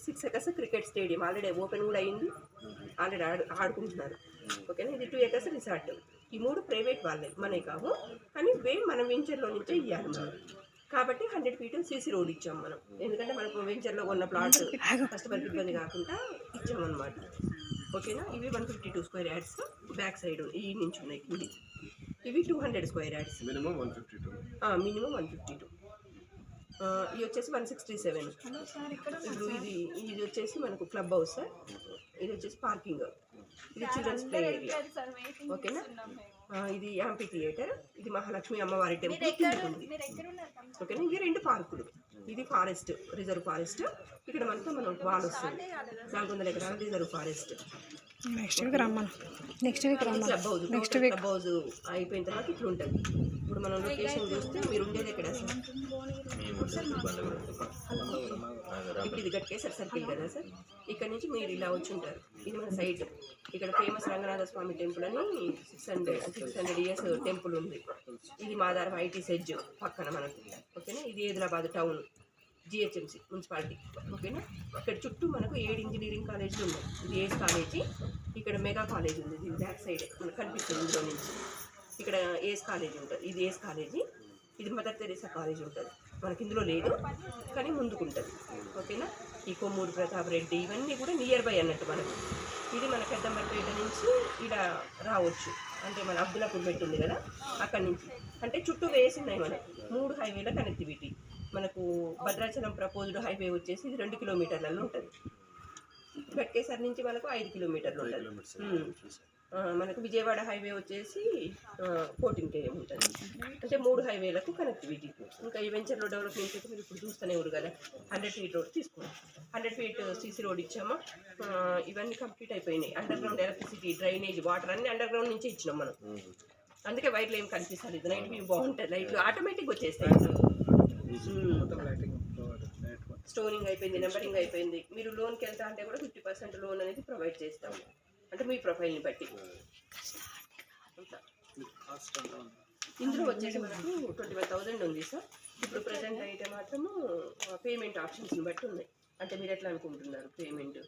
6 acres cricket stadium already open కూడా అయింది, already ఆడుకుంటున్నారు. ఓకేనా, ఇది 2 acres రిసార్ట్. ఈ 3 ప్రైవేట్ వాళ్ళే, మనవి కావు. కానీ మనం వెంచర్లో నుంచే ఇవ్వాలి మనం. కాబట్టి 100 feet సీసీ రోడ్ ఇచ్చాం మనం. ఎందుకంటే మనకు వెంచర్లో ఉన్న ప్లాట్ కస్టమర్కి ఇబ్బంది కాకుండా ఇచ్చామన్నమాట. ఓకేనా, ఇవి 152 square yards బ్యాక్ సైడ్ ఈ నుంచి ఉన్నాయి. ఇవి 200 square yards, మినిమం 152. ఇది వచ్చేసి 167. ఇప్పుడు ఇది వచ్చేసి మనకు క్లబ్ హౌస్ సార్. ఇది వచ్చేసి పార్కింగ్, ఇది చిల్డ్రన్స్ ప్లే ఏరియా. ఓకేనా, ఇది యాంపీ థియేటర్, ఇది మహాలక్ష్మి అమ్మవారి టెంపుల్ ఉంది. ఓకేనా, ఇవి 2 పార్కులు. ఇది ఫారెస్ట్, రిజర్వ్ ఫారెస్ట్. ఇక్కడ మనకు వాల్ వస్తుంది, 400 ఎకరాల reserve forest. Next week club house అయిపోయిన తర్వాత ఇట్లా ఉంటుంది. ఇప్పుడు మనం లొకేషన్ చూస్తే మీరు ఉండేది ఎక్కడ సార్? ఇప్పుడు ఇది గట్కేసర్ సర్కిల్ కదా సార్. ఇక్కడ నుంచి మీరు ఇలా వచ్చి ఉంటారు. ఇది మన సైట్. ఇక్కడ ఫేమస్ రంగనాథ స్వామి టెంపుల్ అని 600 years టెంపుల్ ఉంది. ఇది మాదారం ఐటీ సెడ్జ్ పక్కన మనకు. ఓకేనా, ఇది హైదరాబాద్ టౌన్ జిహెచ్ఎంసీ మున్సిపాలిటీ. ఓకేనా, ఇక్కడ చుట్టూ మనకు 7 ఇంజనీరింగ్ కాలేజీలు ఉన్నాయి. ఇది ఏస్ కాలేజీ, ఇక్కడ మెగా కాలేజ్ ఉంది. ఇది బ్యాక్ సైడ్ మనకు కనిపిస్తుంది ఇందులో నుంచి. ఇక్కడ ఏస్ కాలేజీ ఉంటుంది, ఇది ఏస్ కాలేజీ. ఇది మదర్ తెరీసా కాలేజ్ ఉంటుంది, మనకి ఇందులో లేదు కానీ ముందుకుంటుంది. ఓకేనా, ఈ కొమ్మూరు ప్రతాప్ రెడ్డి ఇవన్నీ కూడా నియర్ బై అన్నట్టు మనకు. ఇది మన పెద్దంబర్పేట నుంచి ఇలా రావచ్చు, అంటే మన అబ్దుల్లాపూర్ పెట్టింది కదా అక్కడి నుంచి. అంటే చుట్టూ వేసినాయి మనకు 3 హైవేల కనెక్టివిటీ. మనకు భద్రాచలం ప్రపోజ్డ్ హైవే వచ్చేసి ఇది 2 kilometerలలో ఉంటుంది. గట్కేసర్ నుంచి మనకు 5 kilometerలు ఉంటుంది. మనకు విజయవాడ హైవే వచ్చేసి 14 km ఉంటుంది. అంటే 3 హైవేలకు కనెక్టివిటీ. ఇంకా ఈ వెంచర్లో డెవలప్మెంట్ అయితే మీరు ఇప్పుడు చూస్తూనే ఉన్నారు కదా, 100 feet రోడ్ తీసుకున్నాం, 100 feet సీసీ రోడ్ ఇచ్చామా. ఇవన్నీ కంప్లీట్ అయిపోయినాయి. Under ground electricity, drainage, water అన్ని అండర్ గ్రౌండ్ నుంచి ఇచ్చినాం మనం. అందుకే వైర్లు ఏం కనిపిస్తుంది, నైట్ వ్యూ బాగుంటుంది, లైట్లు ఆటోమేటిక్గా వచ్చేస్తాయి. స్టోరింగ్ అయిపోయింది, నెంబరింగ్ అయిపోయింది. మీరు లోన్కి వెళ్తా అంటే కూడా 50% లోన్ అనేది ప్రొవైడ్ చేస్తాము, అంటే మీ ప్రొఫైల్ని బట్టి. ఇందులో వచ్చేసి మనకు 21,000 ఉంది సార్. ఇప్పుడు ప్రజెంట్ అయితే మాత్రము పేమెంట్ ఆప్షన్స్ని బట్టి ఉన్నాయి. అంటే మీరు ఎట్లా అనుకుంటున్నారు పేమెంట్?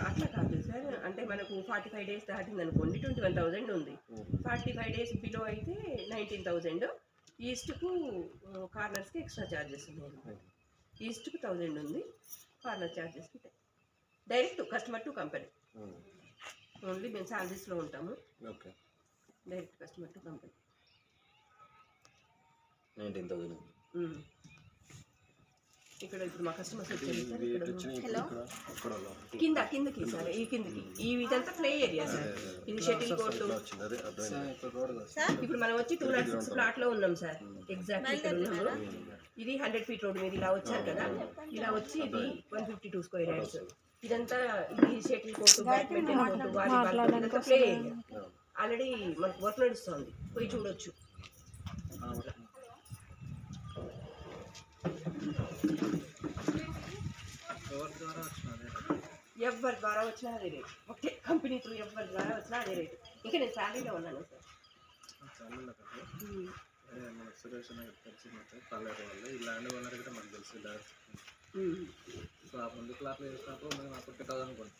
అట్లా కాదు సార్, అంటే మనకు 45 days దాటింది అనుకోండి 21,000 ఉంది. 45 days బిలో అయితే 19,000. ఈస్ట్కు కార్నర్స్కి ఎక్స్ట్రా ఛార్జెస్ ఉన్నాయి. ఈస్ట్కు 1000 ఉంది, కార్నర్ ఛార్జెస్ ఉంటాయి. Direct customer to company. Only మేము శాలరీస్లో ఉంటాము. Direct customer to company. 19,000 ఇక్కడ ఇప్పుడు మా కస్టమర్స్ వచ్చేది కిందకి సార్, ఈ కిందకి ఇదంతా ప్లే ఏరియా సార్. ఇది షటిల్ కోర్టు. ఇప్పుడు మనం వచ్చి 206 ప్లాట్లో ఉన్నాం సార్, ఎగ్జాక్ట్ ఇక్కడ ఉన్నాము. ఇది 100 feet రోడ్ మీద ఇలా వచ్చారు కదా, ఇలా వచ్చి ఇది 152 square yards. ఇదంతా ఇది shuttle court, badminton court, volleyball, ఇదంతా ప్లే ఏరియా. ఆల్రెడీ మనకు వర్క్ నడుస్తుంది, పోయి చూడొచ్చు. ఎవరి ద్వారా వచ్చినా అదే రేట్, ఓకే. కంపెనీ త్రూ ఎవరి ద్వారా వచ్చినా అదే రేటు. ఇంకా నేను శాలరీలో ఉన్నాను సార్. సురేష్ పల్లెటూరు వల్ల ఈ ల్యాండ్ ఓనర్ కూడా మనకు తెలుసు. సో ఆ ముందు క్లాప్లో చేసినప్పుడు మేము అప్పుడు 50,000 అనుకుంటాం.